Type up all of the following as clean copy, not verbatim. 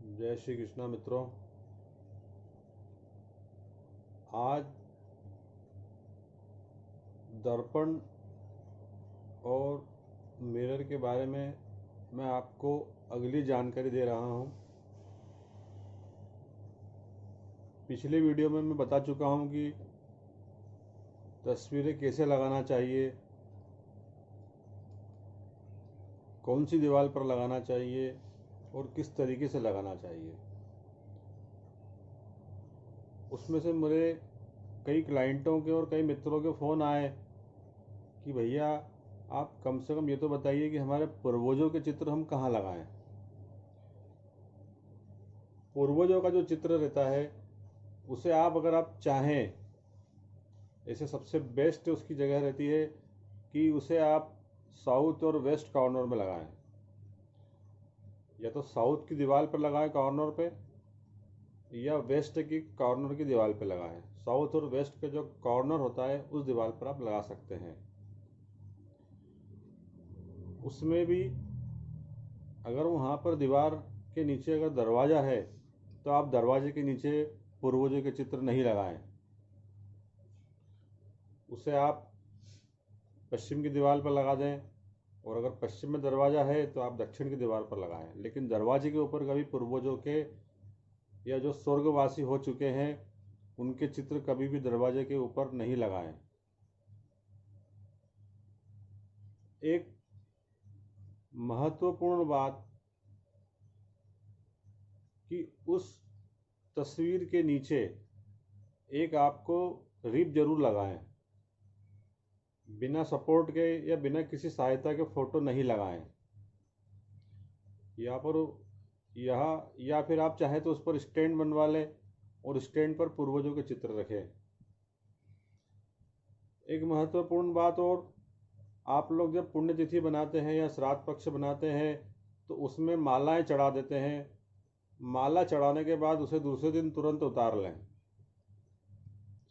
जय श्री कृष्णा मित्रों। आज दर्पण और मिरर के बारे में मैं आपको अगली जानकारी दे रहा हूं। पिछले वीडियो में मैं बता चुका हूं कि तस्वीरें कैसे लगाना चाहिए, कौन सी दीवार पर लगाना चाहिए और किस तरीके से लगाना चाहिए। उसमें से मेरे कई क्लाइंटों के और कई मित्रों के फ़ोन आए कि भैया आप कम से कम ये तो बताइए कि हमारे पूर्वजों के चित्र हम कहाँ लगाएं। पूर्वजों का जो चित्र रहता है उसे अगर आप चाहें, ऐसे सबसे बेस्ट उसकी जगह रहती है कि उसे आप साउथ और वेस्ट कॉर्नर में लगाएं। या तो साउथ की दीवार पर लगाएं कॉर्नर पे, या वेस्ट की कॉर्नर की दीवार पे लगाएं। साउथ और वेस्ट का जो कॉर्नर होता है उस दीवार पर आप लगा सकते हैं। उसमें भी अगर वहाँ पर दीवार के नीचे अगर दरवाज़ा है तो आप दरवाजे के नीचे पूर्वजों के चित्र नहीं लगाएं। उसे आप पश्चिम की दीवार पर लगा दें, और अगर पश्चिम में दरवाज़ा है तो आप दक्षिण की दीवार पर लगाएं। लेकिन दरवाजे के ऊपर कभी पूर्वजों के या जो स्वर्गवासी हो चुके हैं उनके चित्र कभी भी दरवाजे के ऊपर नहीं लगाएं। एक महत्वपूर्ण बात कि उस तस्वीर के नीचे एक आपको रिब जरूर लगाएं। बिना सपोर्ट के या बिना किसी सहायता के फ़ोटो नहीं लगाएं। यहाँ पर या फिर आप चाहें तो उस पर स्टैंड बनवा लें और स्टैंड पर पूर्वजों के चित्र रखें। एक महत्वपूर्ण बात और, आप लोग जब पुण्यतिथि बनाते हैं या श्राद्ध पक्ष बनाते हैं तो उसमें मालाएं चढ़ा देते हैं। माला चढ़ाने के बाद उसे दूसरे दिन तुरंत उतार लें।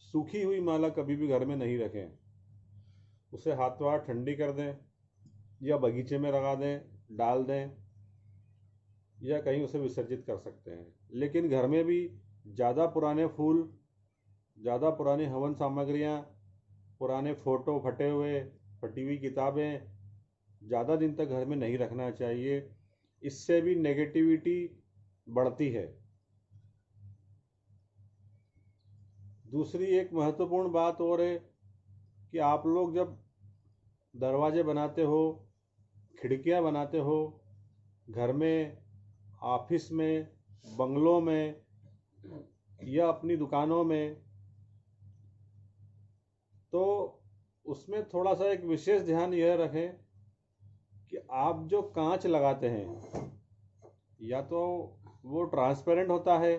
सूखी हुई माला कभी भी घर में नहीं रखें। उसे हाथों हाथ ठंडी कर दें या बगीचे में लगा दें, डाल दें, या कहीं उसे विसर्जित कर सकते हैं। लेकिन घर में भी ज़्यादा पुराने फूल, ज़्यादा पुरानी हवन सामग्रियाँ, पुराने फ़ोटो, फटी हुई किताबें ज़्यादा दिन तक घर में नहीं रखना चाहिए। इससे भी नेगेटिविटी बढ़ती है। दूसरी एक महत्वपूर्ण बात और है कि आप लोग जब दरवाजे बनाते हो, खिड़कियां बनाते हो, घर में, ऑफिस में, बंगलों में या अपनी दुकानों में, तो उसमें थोड़ा सा एक विशेष ध्यान यह रखें कि आप जो कांच लगाते हैं या तो वो ट्रांसपेरेंट होता है,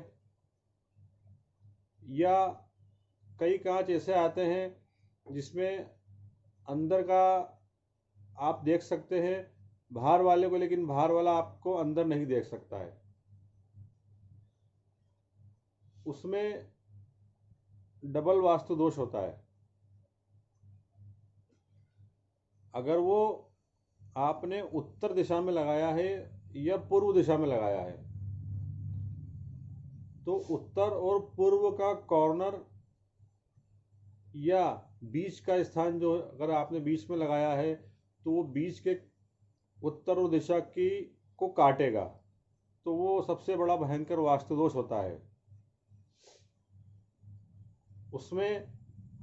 या कई कांच ऐसे आते हैं जिसमें अंदर का आप देख सकते हैं बाहर वाले को, लेकिन बाहर वाला आपको अंदर नहीं देख सकता है। उसमें डबल वास्तु दोष होता है। अगर वो आपने उत्तर दिशा में लगाया है या पूर्व दिशा में लगाया है तो उत्तर और पूर्व का कॉर्नर या बीच का स्थान, जो अगर आपने बीच में लगाया है तो वो बीच के उत्तर दिशा की को काटेगा, तो वो सबसे बड़ा भयंकर वास्तु दोष होता है। उसमें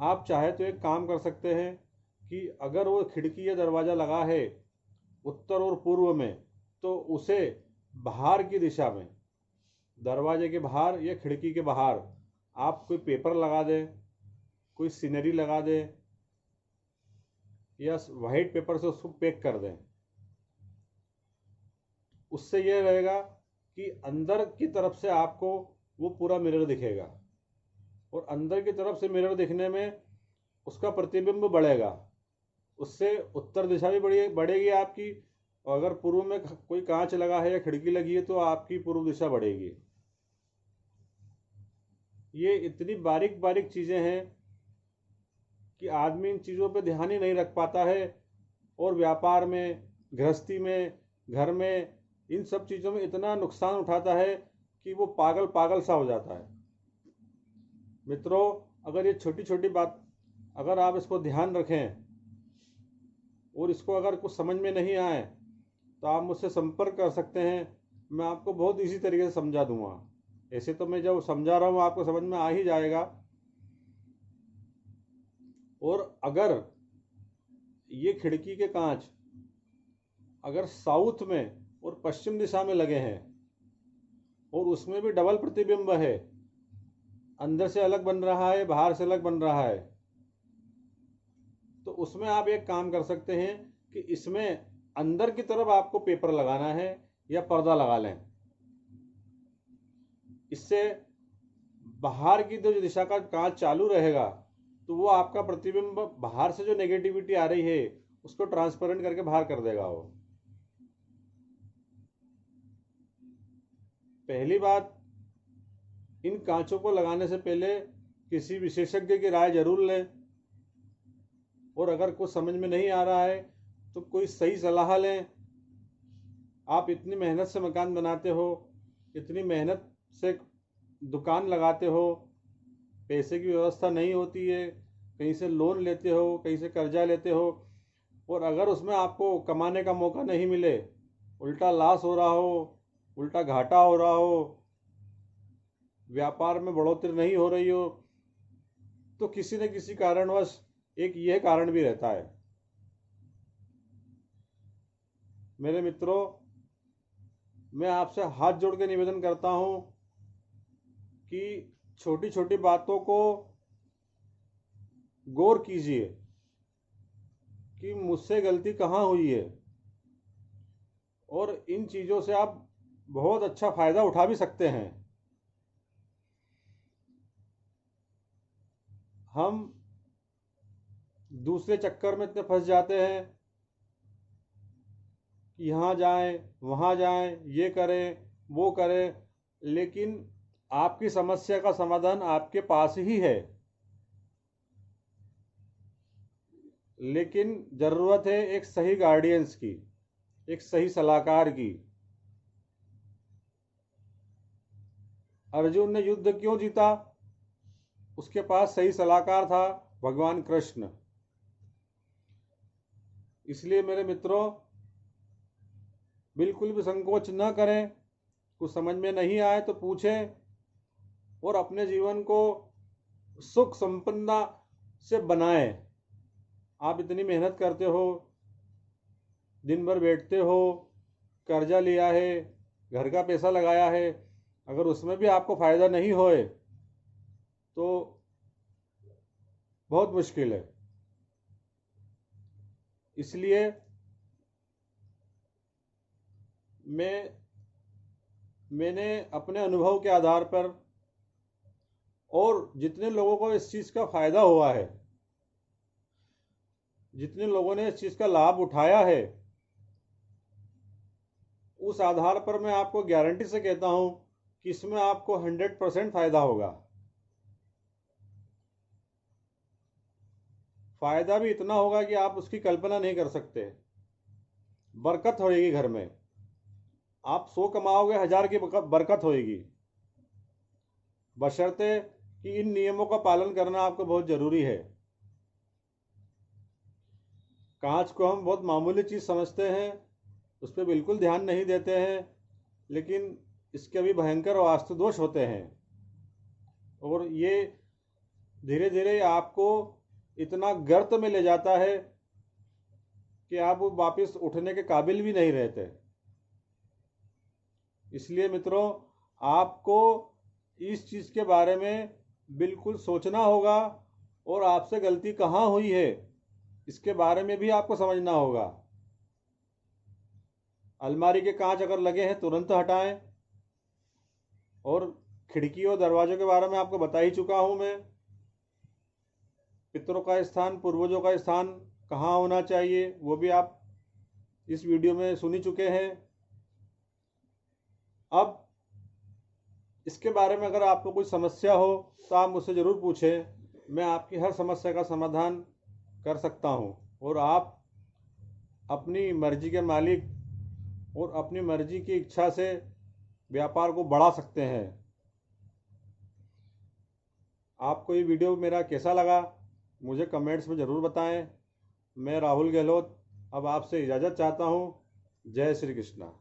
आप चाहे तो एक काम कर सकते हैं कि अगर वो खिड़की या दरवाज़ा लगा है उत्तर और पूर्व में, तो उसे बाहर की दिशा में, दरवाजे के बाहर या खिड़की के बाहर आप कोई पेपर लगा दें, कोई सीनरी लगा दें, या वाइट पेपर से उसको पैक कर दें। उससे यह रहेगा कि अंदर की तरफ से आपको वो पूरा मिरर दिखेगा, और अंदर की तरफ से मिरर दिखने में उसका प्रतिबिंब बढ़ेगा। उससे उत्तर दिशा भी बढ़ेगी आपकी, और अगर पूर्व में कोई कांच लगा है या खिड़की लगी है तो आपकी पूर्व दिशा बढ़ेगी। ये इतनी बारीक बारीक चीज़ें हैं कि आदमी इन चीज़ों पे ध्यान ही नहीं रख पाता है, और व्यापार में, गृहस्थी में, घर में इन सब चीज़ों में इतना नुकसान उठाता है कि वो पागल पागल सा हो जाता है। मित्रों, अगर ये छोटी छोटी बात अगर आप इसको ध्यान रखें और इसको अगर कुछ समझ में नहीं आए तो आप मुझसे संपर्क कर सकते हैं। मैं आपको बहुत इसी तरीके से समझा दूंगा। ऐसे तो मैं जब समझा रहा हूँ आपको समझ में आ ही जाएगा। और अगर ये खिड़की के कांच अगर साउथ में और पश्चिम दिशा में लगे हैं और उसमें भी डबल प्रतिबिंब है, अंदर से अलग बन रहा है, बाहर से अलग बन रहा है, तो उसमें आप एक काम कर सकते हैं कि इसमें अंदर की तरफ आपको पेपर लगाना है या पर्दा लगा लें। इससे बाहर की जो दिशा का कांच चालू रहेगा तो वो आपका प्रतिबिंब बाहर से जो नेगेटिविटी आ रही है उसको ट्रांसपेरेंट करके बाहर कर देगा। वो पहली बात, इन कांचों को लगाने से पहले किसी विशेषज्ञ की राय जरूर लें। और अगर कुछ समझ में नहीं आ रहा है तो कोई सही सलाह लें। आप इतनी मेहनत से मकान बनाते हो, इतनी मेहनत से दुकान लगाते हो, पैसे की व्यवस्था नहीं होती है, कहीं से लोन लेते हो, कहीं से कर्जा लेते हो, और अगर उसमें आपको कमाने का मौका नहीं मिले, उल्टा लॉस हो रहा हो, उल्टा घाटा हो रहा हो, व्यापार में बढ़ोतरी नहीं हो रही हो, तो किसी न किसी कारणवश एक यह कारण भी रहता है। मेरे मित्रों, मैं आपसे हाथ जोड़ के निवेदन करता हूं कि छोटी छोटी बातों को गौर कीजिए कि मुझसे गलती कहाँ हुई है, और इन चीज़ों से आप बहुत अच्छा फायदा उठा भी सकते हैं। हम दूसरे चक्कर में इतने फंस जाते हैं कि यहाँ जाएं, वहाँ जाएं, ये करें, वो करें, लेकिन आपकी समस्या का समाधान आपके पास ही है। लेकिन ज़रूरत है एक सही गार्डियंस की, एक सही सलाहकार की। अर्जुन ने युद्ध क्यों जीता? उसके पास सही सलाहकार था, भगवान कृष्ण। इसलिए मेरे मित्रों, बिल्कुल भी संकोच न करें। कुछ समझ में नहीं आए तो पूछें और अपने जीवन को सुख संपन्नता से बनाएं। आप इतनी मेहनत करते हो, दिन भर बैठते हो, कर्जा लिया है, घर का पैसा लगाया है, अगर उसमें भी आपको फायदा नहीं होए तो बहुत मुश्किल है। इसलिए मैंने अपने अनुभव के आधार पर और जितने लोगों को इस चीज़ का फायदा हुआ है, जितने लोगों ने इस चीज़ का लाभ उठाया है, उस आधार पर मैं आपको गारंटी से कहता हूं कि इसमें आपको 100% फायदा होगा। फायदा भी इतना होगा कि आप उसकी कल्पना नहीं कर सकते। बरकत होएगी घर में, आप 100 कमाओगे, 1000 की बरकत होएगी, बशर्ते कि इन नियमों का पालन करना आपको बहुत जरूरी है। कांच को हम बहुत मामूली चीज़ समझते हैं, उस पर बिल्कुल ध्यान नहीं देते हैं, लेकिन इसके भी भयंकर वास्तु दोष होते हैं और ये धीरे धीरे आपको इतना गर्त में ले जाता है कि आप वापस उठने के काबिल भी नहीं रहते। इसलिए मित्रों, आपको इस चीज़ के बारे में बिल्कुल सोचना होगा और आपसे गलती कहाँ हुई है इसके बारे में भी आपको समझना होगा। अलमारी के कांच अगर लगे हैं तुरंत हटाएं। और खिड़की और दरवाजों के बारे में आपको बता ही चुका हूं मैं। पितरों का स्थान, पूर्वजों का स्थान कहाँ होना चाहिए वो भी आप इस वीडियो में सुन ही चुके हैं। अब इसके बारे में अगर आपको कोई समस्या हो तो आप मुझसे ज़रूर पूछें, मैं आपकी हर समस्या का समाधान कर सकता हूं। और आप अपनी मर्जी के मालिक और अपनी मर्जी की इच्छा से व्यापार को बढ़ा सकते हैं। आपको ये वीडियो मेरा कैसा लगा मुझे कमेंट्स में ज़रूर बताएं। मैं राहुल गहलोत अब आपसे इजाज़त चाहता हूँ। जय श्री कृष्णा।